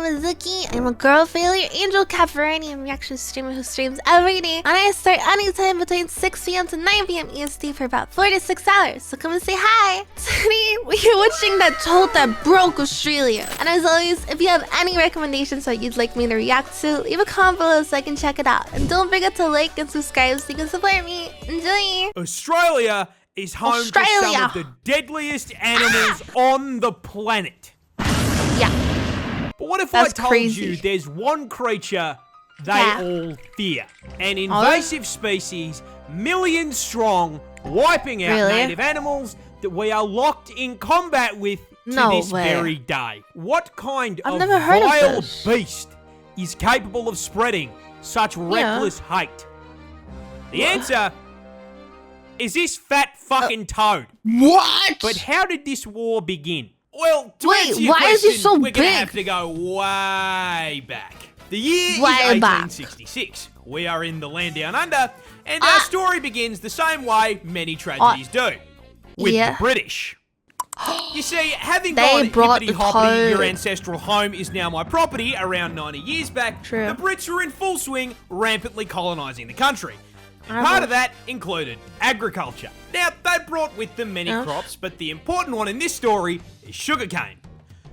name is Zuki. I'm a girl failure angel cat variety and reaction streamer who streams every day. And I start anytime between 6 p.m. to 9 p.m. EST for about 4 to 6 hours. So come and say hi. Today, we're watching that toad that broke Australia. And as always, if you have any recommendations that you'd like me to react to, leave a comment below so I can check it out. And don't forget to like and subscribe so you can support me. Enjoy! Australia is home to some of the deadliest animals on the planet. Yeah. But what if I told you there's one creature they all fear? An invasive species, millions strong, wiping out native animals that we are locked in combat with to this very day. What kind of vile beast is capable of spreading such reckless hate? The answer is this fat fucking toad. What? But how did this war begin? Well, to answer your why question, is it so we're going to have to go way back. The year is 1866. We are in the land down under, and our story begins the same way many tragedies do. With the British. You see, having gone hippity-hoppity, your ancestral home is now my property around 90 years back, the Brits were in full swing, rampantly colonising the country. And part of that included agriculture. Now, they brought with them many crops, but the important one in this story is sugarcane.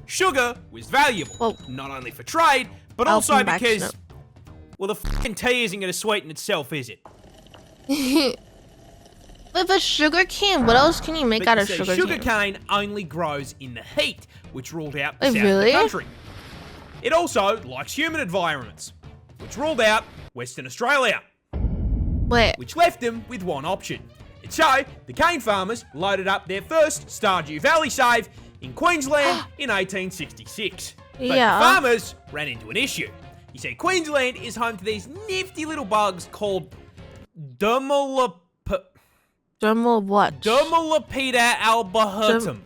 Sugar was valuable, not only for trade, but also because, well, the fucking tea isn't going to sweeten itself, is it? But for sugarcane, what else can you make out of sugarcane? Sugarcane only grows in the heat, which ruled out the south of the country. It also likes humid environments, which ruled out Western Australia. Which left them with one option. And so, the cane farmers loaded up their first Stardew Valley save in Queensland in 1866. But the farmers ran into an issue. You see, Queensland is home to these nifty little bugs called Dermalopida albahertum.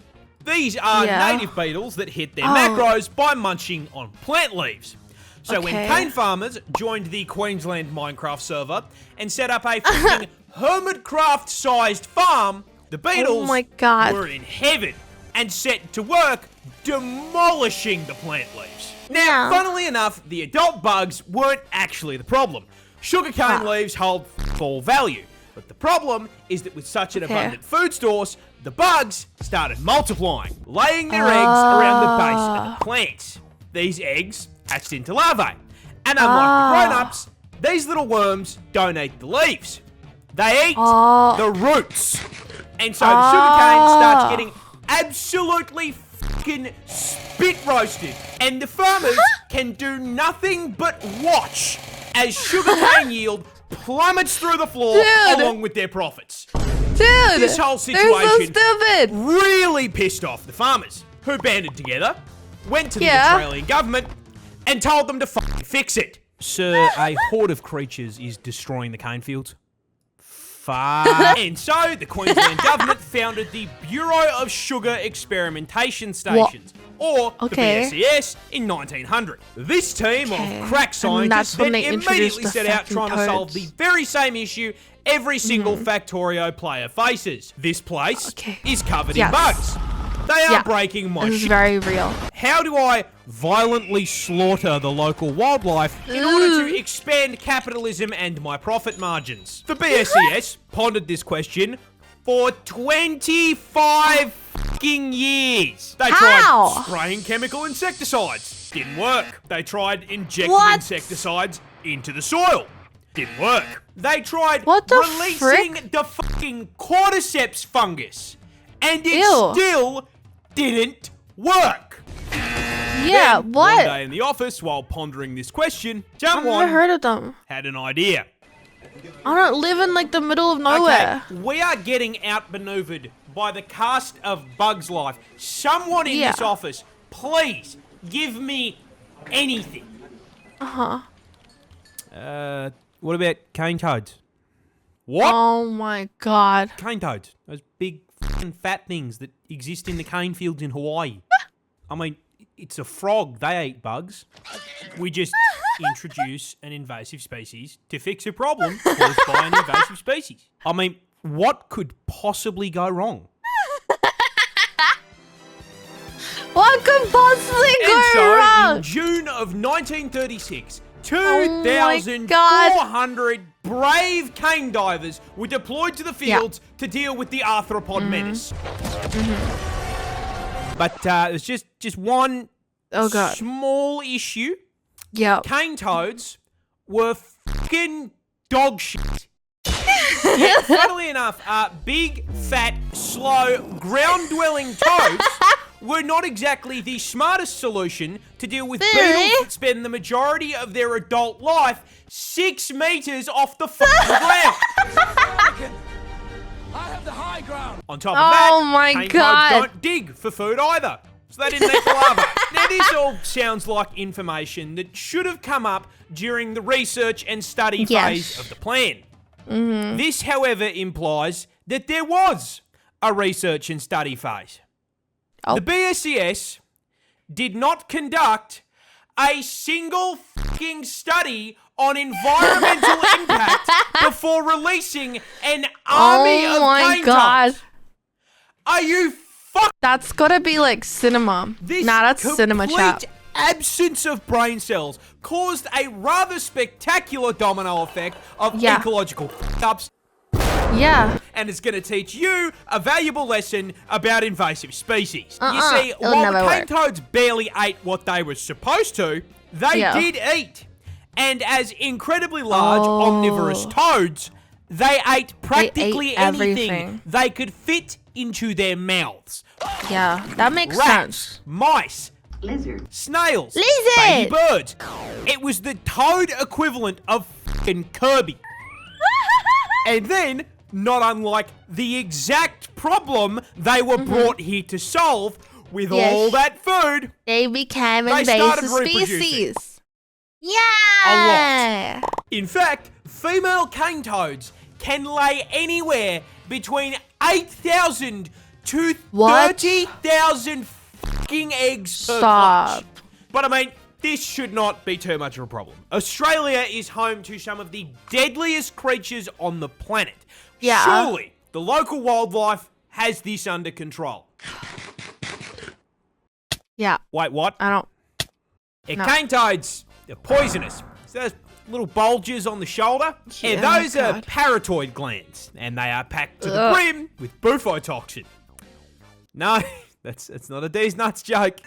These are native beetles that hit their macros by munching on plant leaves. So when cane farmers joined the Queensland Minecraft server and set up a fucking Hermitcraft-sized farm, the beetles were in heaven and set to work demolishing the plant leaves. Now, funnily enough, the adult bugs weren't actually the problem. Sugarcane leaves hold full value. But the problem is that with such an abundant food source, the bugs started multiplying, laying their eggs around the base of the plants. These eggs hatched into larvae. And unlike the grown-ups, these little worms don't eat the leaves. They eat the roots. And so the sugarcane starts getting absolutely fucking spit roasted. And the farmers can do nothing but watch as sugarcane yield plummets through the floor along with their profits. Dude, this whole situation really pissed off the farmers, who banded together, went to the Australian government, and told them to fucking fix it. Sir, a horde of creatures is destroying the cane fields. And so the Queensland government founded the Bureau of Sugar Experimentation Stations, or the BSES, in 1900. This team of crack scientists then immediately set out trying to solve the very same issue every single Factorio player faces. This place is covered in bugs. They are breaking my shit. This is very real. How do I violently slaughter the local wildlife in order to expand capitalism and my profit margins? The BSES pondered this question for 25 fucking years. They tried spraying chemical insecticides. Didn't work. They tried injecting insecticides into the soil. Didn't work. They tried releasing the fucking cordyceps fungus. And it still didn't work. Then, one day in the office, while pondering this question, someone had an idea. I don't live in like the middle of nowhere. We are getting outmaneuvered by the cast of Bugs Life. Someone in this office, please give me anything. What about cane toads? What? Oh my god. Cane toads. Those big fucking fat things that exist in the cane fields in Hawaii. I mean, it's a frog. They eat bugs. We just introduce an invasive species to fix a problem caused by an invasive species. I mean, what could possibly go wrong? What could possibly go wrong? In June 1936, Oh my 2,400 brave cane divers were deployed to the fields to deal with the arthropod menace. But there's just one small issue. Yeah. Cane toads were fucking dog shit. Yeah, funnily enough, big, fat, slow, ground-dwelling toads were not exactly the smartest solution to deal with beetles that spend the majority of their adult life 6 meters off the fucking ground. I have the high ground. On top of that, my cane God. toads don't dig for food either. So they didn't eat the larva. Now, this all sounds like information that should have come up during the research and study phase of the plan. This, however, implies that there was a research and study phase. The BSES did not conduct a single fucking study on environmental impact before releasing an army of cane toads. Are you fucking... That's gotta be like cinema. That's cinema chat. Absence of brain cells caused a rather spectacular domino effect of ecological f***ups. Yeah. And it's going to teach you a valuable lesson about invasive species. You see, while the cane toads barely ate what they were supposed to, they did eat. And as incredibly large omnivorous toads, they ate practically anything they could fit into their mouths. Yeah, that makes Rats, sense. mice, Lizard. snails, Lizard. baby birds. It was the toad equivalent of fucking Kirby. And then, not unlike the exact problem they were brought here to solve, with all that food, they became they invasive started reproducing. species. A Yeah. lot. In fact, female cane toads can lay anywhere between 8,000 to 30,000 fucking eggs per clutch. But I mean, this should not be too much of a problem. Australia is home to some of the deadliest creatures on the planet. Yeah. Surely, the local wildlife has this under control. Yeah. Wait, what? I don't. Cane toads, they're poisonous. So those little bulges on the shoulder, and those are parotid glands, and they are packed to the brim with bufotoxin. No, that's not a D's nuts joke.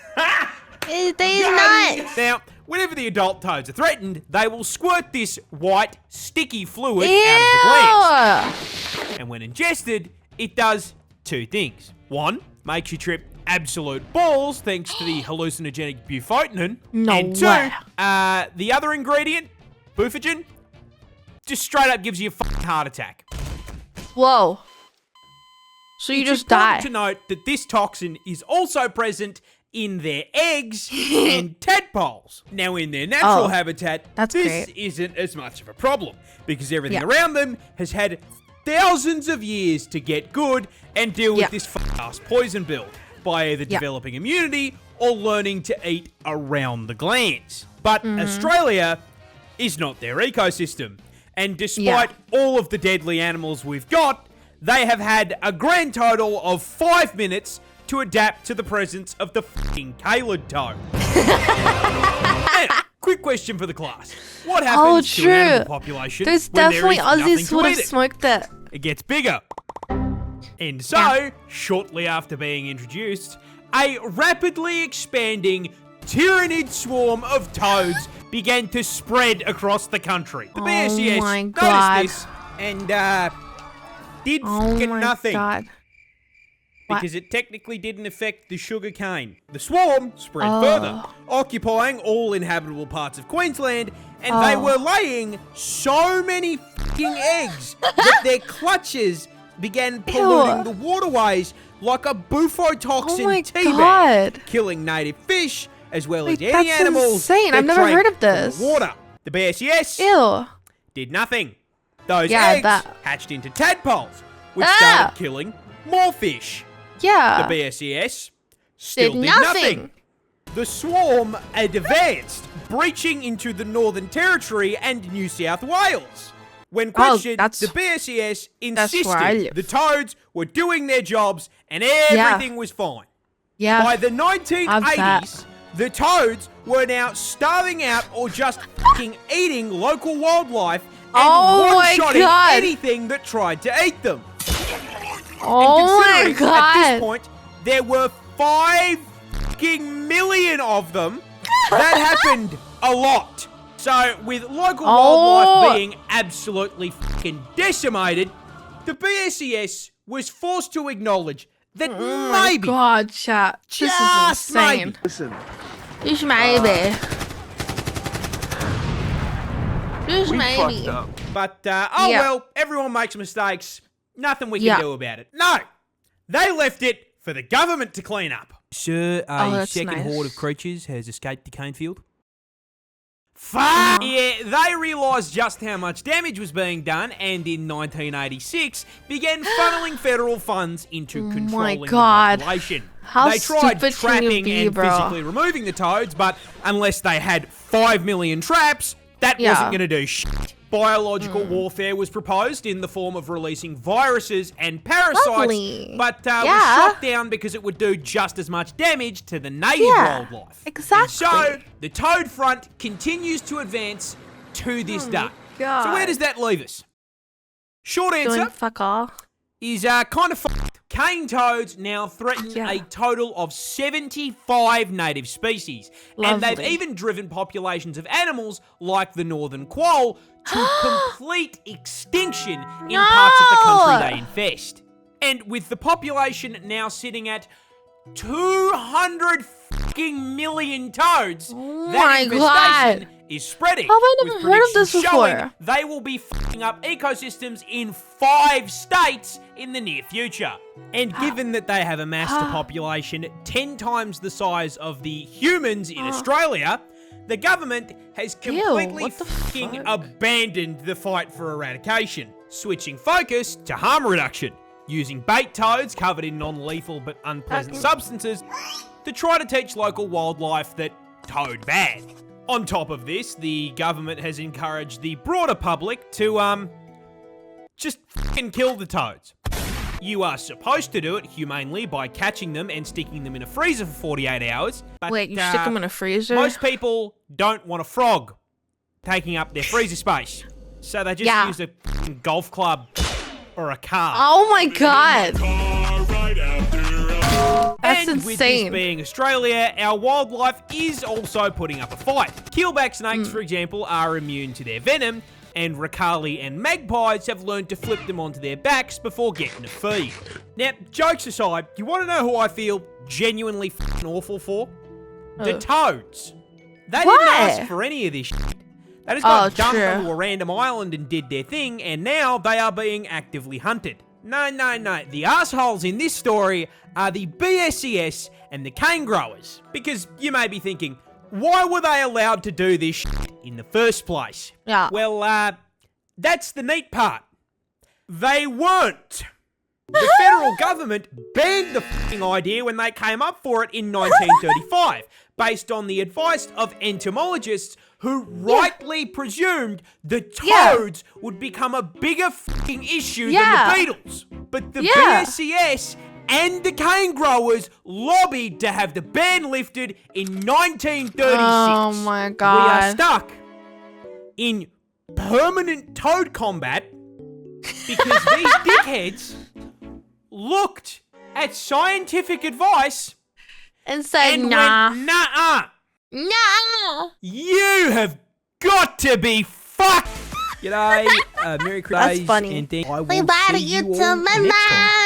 These nuts. Now, whenever the adult toads are threatened, they will squirt this white, sticky fluid out of the glands. And when ingested, it does 2 things. 1, makes you trip absolute balls thanks to the hallucinogenic bufotenin. And 2, the other ingredient, bufogen, just straight up gives you a fucking heart attack. Whoa. So you just die. It's important to note that this toxin is also present in their eggs and tadpoles. Now, in their natural habitat, this isn't as much of a problem because everything around them has had thousands of years to get good and deal with this fast poison build by either developing immunity or learning to eat around the glands. But Australia is not their ecosystem. And despite all of the deadly animals we've got, they have had a grand total of 5 minutes to adapt to the presence of the fucking Calid toad. Now, quick question for the class. What happens to an animal population There's when definitely there is nothing Aussies to would eat have it? smoked it. It gets bigger. And so, shortly after being introduced, a rapidly expanding tyrannid swarm of toads began to spread across the country. The BSES noticed this and did fucking nothing. God. Because it technically didn't affect the sugar cane. The swarm spread further, occupying all inhabitable parts of Queensland, and they were laying so many fucking eggs that their clutches began polluting the waterways like a bufotoxin teabag, killing native fish as well as any animals. Insane. That I've never heard of this. Water. The BSES did nothing. Those eggs hatched into tadpoles, which started killing more fish. The BSES still did nothing. The swarm advanced, breaching into the Northern Territory and New South Wales. When questioned, the BSES insisted the toads were doing their jobs and everything was fine. By the 1980s, the toads were now starving out or just fucking eating local wildlife and one-shotting anything that tried to eat them. Oh my God. At this point, there were 5 fucking million of them. That happened a lot. So, with local wildlife being absolutely fucking decimated, the BSES was forced to acknowledge that maybe, God, chat. This is insane. Maybe. Listen. Just maybe. Just We maybe. fucked up. But, well, everyone makes mistakes. Nothing we can do about it. No, they left it for the government to clean up. Sir, a second horde of creatures has escaped the cane field. Fuck! Yeah, they realised just how much damage was being done and in 1986 began funneling federal funds into controlling the population. How they tried stupid trapping can you be, and bro? physically removing the toads, but unless they had 5 million traps, that wasn't going to do shit. Biological warfare was proposed in the form of releasing viruses and parasites, but was shot down because it would do just as much damage to the native wildlife. Exactly. And so, the toad front continues to advance to this day. God. So where does that leave us? Short answer Doing fuck all. is kind of fucked. Cane toads now threaten a total of 75 native species. And they've even driven populations of animals like the northern quoll to complete extinction in parts of the country they infest. And with the population now sitting at 200 fucking million toads, that infestation is spreading. How have I never heard of this before? They will be fucking up ecosystems in 5 states in the near future. And given that they have amassed a population 10 times the size of the humans in Australia, the government has completely fucking abandoned the fight for eradication, switching focus to harm reduction, using bait toads covered in non-lethal but unpleasant substances to try to teach local wildlife that toad bad. On top of this, the government has encouraged the broader public to, just fucking kill the toads. You are supposed to do it humanely by catching them and sticking them in a freezer for 48 hours. But, wait, you stick them in a freezer? Most people don't want a frog taking up their freezer space. So they just use a fucking golf club or a car. Oh my God. That's and insane. With this being Australia, our wildlife is also putting up a fight. Keelback snakes, for example, are immune to their venom, and Ricali and magpies have learned to flip them onto their backs before getting a feed. Now, jokes aside, you want to know who I feel genuinely fucking awful for? The toads. They didn't ask for any of this shit. They just got dumped onto a random island and did their thing, and now they are being actively hunted. No. The assholes in this story are the BSES and the cane growers. Because you may be thinking, why were they allowed to do this shit in the first place? Yeah. Well, that's the neat part. They weren't. The federal government banned the fucking idea when they came up for it in 1935, based on the advice of entomologists who rightly presumed the toads would become a bigger fucking issue than the beetles. But the BSES and the cane growers lobbied to have the ban lifted in 1936. Oh my God. We are stuck in permanent toad combat because these dickheads looked at scientific advice and said, and nah. went, nah. No. You have got to be fucked. G'day, Merry Christmas. That's funny. And I will We bought see you you to all my next time.